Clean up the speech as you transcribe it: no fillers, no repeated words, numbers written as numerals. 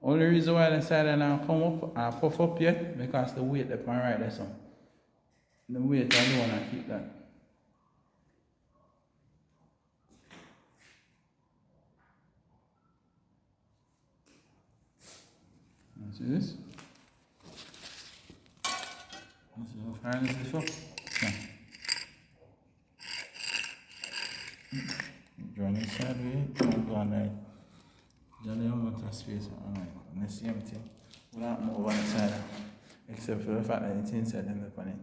Only reason why the side now come up and puff up yet because the weight up and right there so. The weight I don't wanna keep that. See this? This is how far this is up. Draw this sideways, don't go on right. Just the amount of space alright. And the same thing. We don't move on the side except for the fact that it's inside in the panel.